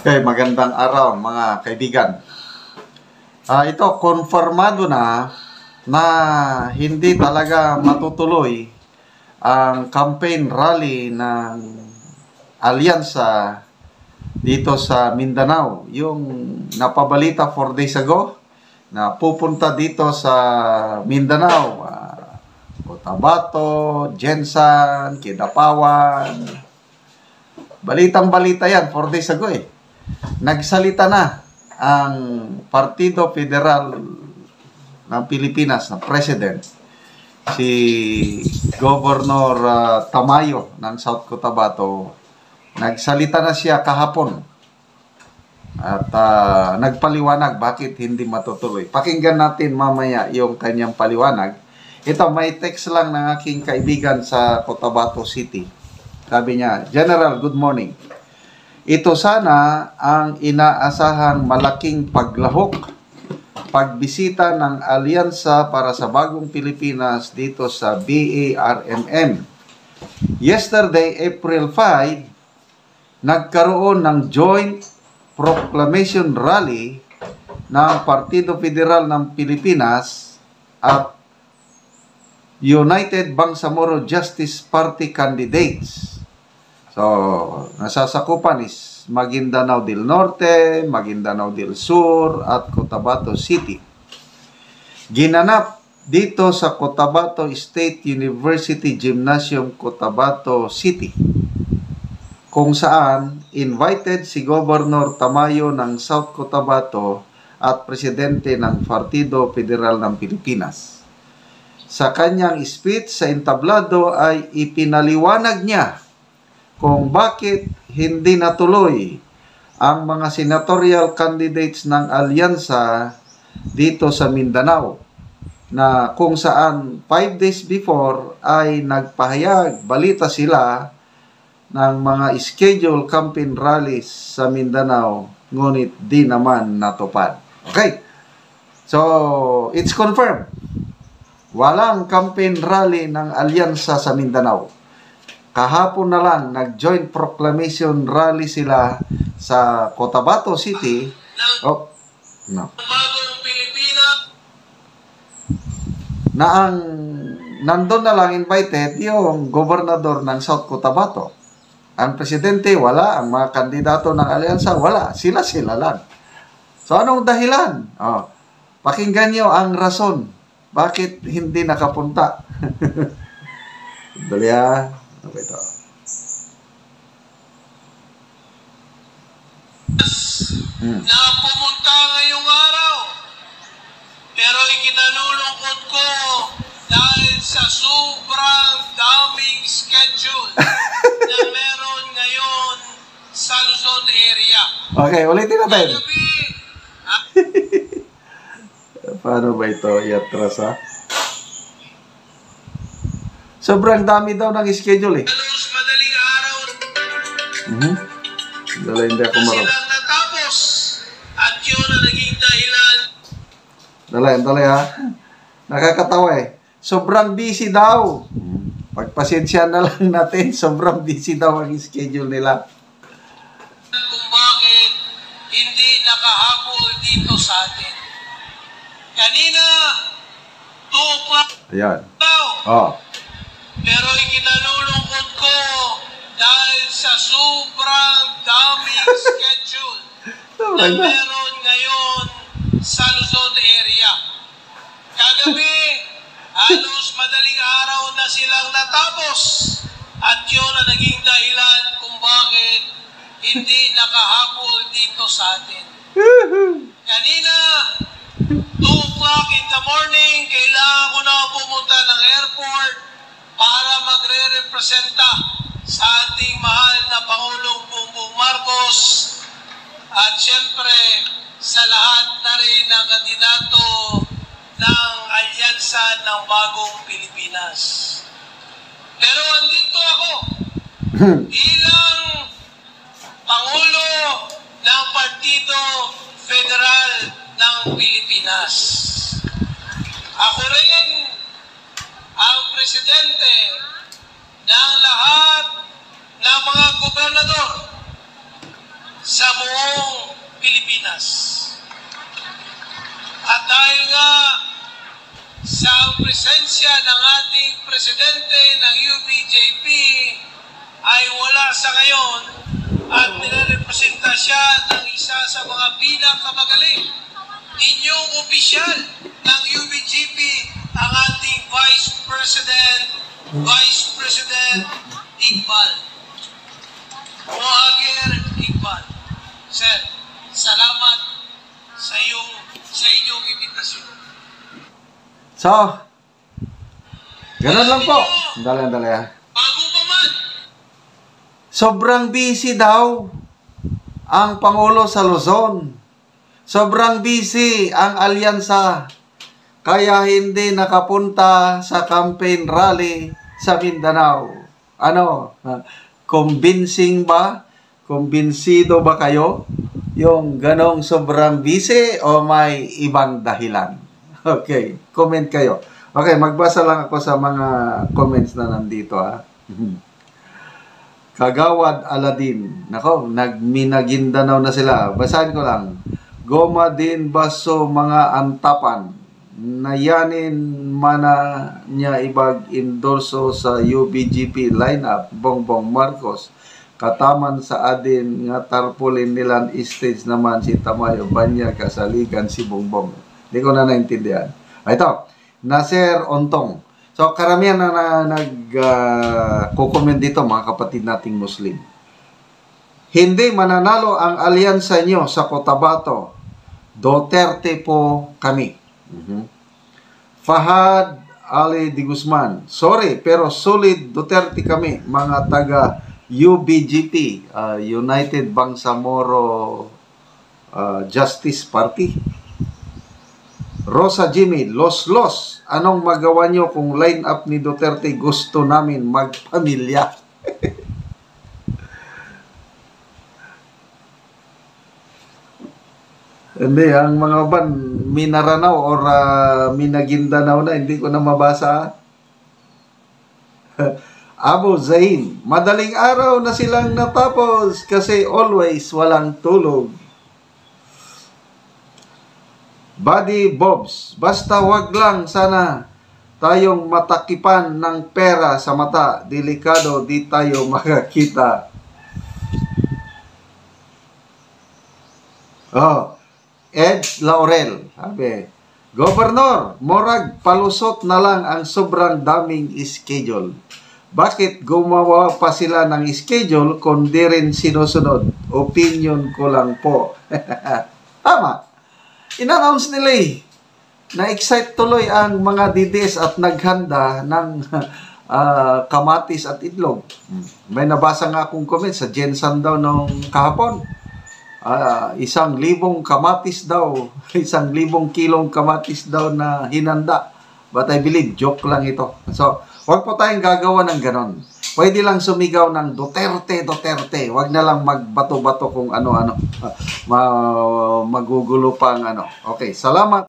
Okay, magandang araw mga kaibigan. Ito, konfirmado na hindi talaga matutuloy ang campaign rally ng alyansa dito sa Mindanao. Yung napabalita 4 days ago na pupunta dito sa Mindanao, Cotabato, Jensan, Kidapawan. Balitang-balita yan, 4 days ago eh. Nagsalita na ang Partido Federal ng Pilipinas na President, si Governor Tamayo ng South Cotabato. Nagsalita na siya kahapon at nagpaliwanag bakit hindi matutuloy. Pakinggan natin mamaya yung kanyang paliwanag. Ito, may text lang ng aking kaibigan sa Cotabato City. Sabi niya, General, good morning. Ito sana ang inaasahang malaking paglahok, pagbisita ng alyansa para sa bagong Pilipinas dito sa BARMM. Yesterday, April 5, nagkaroon ng joint proclamation rally ng Partido Federal ng Pilipinas at United Bangsamoro Justice Party candidates. So, nasasakupan is Maguindanao del Norte, Maguindanao del Sur, at Cotabato City. Ginanap dito sa Cotabato State University Gymnasium, Cotabato City, kung saan invited si Governor Tamayo ng South Cotabato at Presidente ng Partido Federal ng Pilipinas. Sa kanyang speech sa entablado ay ipinaliwanag niya kung bakit hindi natuloy ang mga senatorial candidates ng alyansa dito sa Mindanao, na kung saan 5 days before ay nagpahayag, balita sila ng mga scheduled campaign rallies sa Mindanao, ngunit di naman natupad. Okay, so it's confirmed. Walang campaign rally ng alyansa sa Mindanao. Kahapon na lang, nag-joint proclamation rally sila sa Cotabato City. Oh, no. Na ang nandun na lang invited yung gobernador ng South Cotabato. Ang presidente, wala. Ang mga kandidato ng alyansa, wala. Sila lang. So, anong dahilan? Oh, pakinggan nyo ang rason. Bakit hindi nakapunta? Dali okay, ito. Na pumunta ngayong araw, pero ikinalulungkot ko dahil sa sobrang daming schedule na meron ngayon sa Luzon area. Okay, ulitin natin. Paano ba ito iatras, ha? Sobrang dami daw ng schedule eh. Halos madaling araw Dala, hindi ako marap. silang natapos at yun ang naging dahilan. Dala ha. Nakakatawa eh. Sobrang busy daw. Pagpasensya na lang natin, sobrang busy daw ang schedule nila. Kung bakit hindi nakahabol dito sa atin. Kanina, 2 o'clock Ayan. daw. Oh. Pero ikinalulungkot ko dahil sa sobrang daming schedule na meron ngayon sa Luzon area. Kagabi, halos madaling araw na silang natapos at yun ang naging dahilan kung bakit hindi nakahabol dito sa atin. Kanina, 2 o'clock in the morning, kailangan ko na pumunta ng airport para magre-representa sa ating mahal na Pangulong Bongbong Marcos at siyempre sa lahat na rin ng kandidato ng alyansa ng Bagong Pilipinas. Pero andito ako bilang Pangulo ng Partido Federal ng Pilipinas. Ako rin ang presidente ng lahat ng mga gobernador sa buong Pilipinas. At dahil nga sa presensya ng ating presidente ng UBJP ay wala sa ngayon at nirepresenta siya ng isa sa mga pinakamagaling inyong opisyal ng UBJP, ang ating Vice President Iqbal. Mohagir Iqbal. Sir, salamat sa inyong imbitasyon. So, ganun lang po. Dali ha. Bago pa man, Sobrang busy daw ang Pangulo sa Luzon. Sobrang busy ang alyansa. Kaya hindi nakapunta sa campaign rally sa Mindanao. Ano? Convincing ba? Kumbinsido ba kayo? Yung ganong sobrang busy o may ibang dahilan? Okay, comment kayo. Okay, magbasa lang ako sa mga comments na nandito ha. Kagawad Aladin. Nako, nagminagindanao na sila. Basahin ko lang. Goma din baso mga antapan. Nayanin mana niya ibag endorso sa UBGP lineup Bongbong Marcos. Kataman sa adin nga tarpulin nilan stage naman si Tamayo Banyar kasaligan si Bongbong. Hindi ko na naintindihan. Ito, Nasir Ontong. So, karamihan na nag-comment dito, mga kapatid nating Muslim. Hindi mananalo ang alyansa nyo sa Cotabato. Duterte po kami. Fahad Ali Di Guzman. Sorry, pero solid Duterte kami, mga taga UBGP, United Bangsamoro Justice Party. Rosa Jimmy, los. Anong magawa nyo kung line up ni Duterte gusto namin magpamilya? Hindi, ang mga ban, Minaranaw or Minagindanao na, hindi ko na mabasa. Abu Zain, madaling araw na silang natapos kasi always walang tulog. Buddy Bobs, basta wag lang sana tayong matakipan ng pera sa mata. Delikado, di tayo makakita. Oh, Ed Laurel, sabi, Governor, morag palusot na lang ang sobrang daming schedule. Bakit gumawa pa sila ng schedule kung di rin sinusunod? Opinion ko lang po. Tama. In-announce nila na-excite tuloy ang mga DDS at naghanda ng kamatis at itlog. May nabasa nga akong comment sa Jensen daw nung kahapon. 1,000 kamatis daw, 1,000 kilong kamatis daw na hinanda. But I believe, joke lang ito. So, huwag po tayong gagawa ng ganon. Pwede lang sumigaw ng Duterte. Huwag na lang magbato-bato kung ano-ano. Magugulo pa ang ano. Okay, salamat.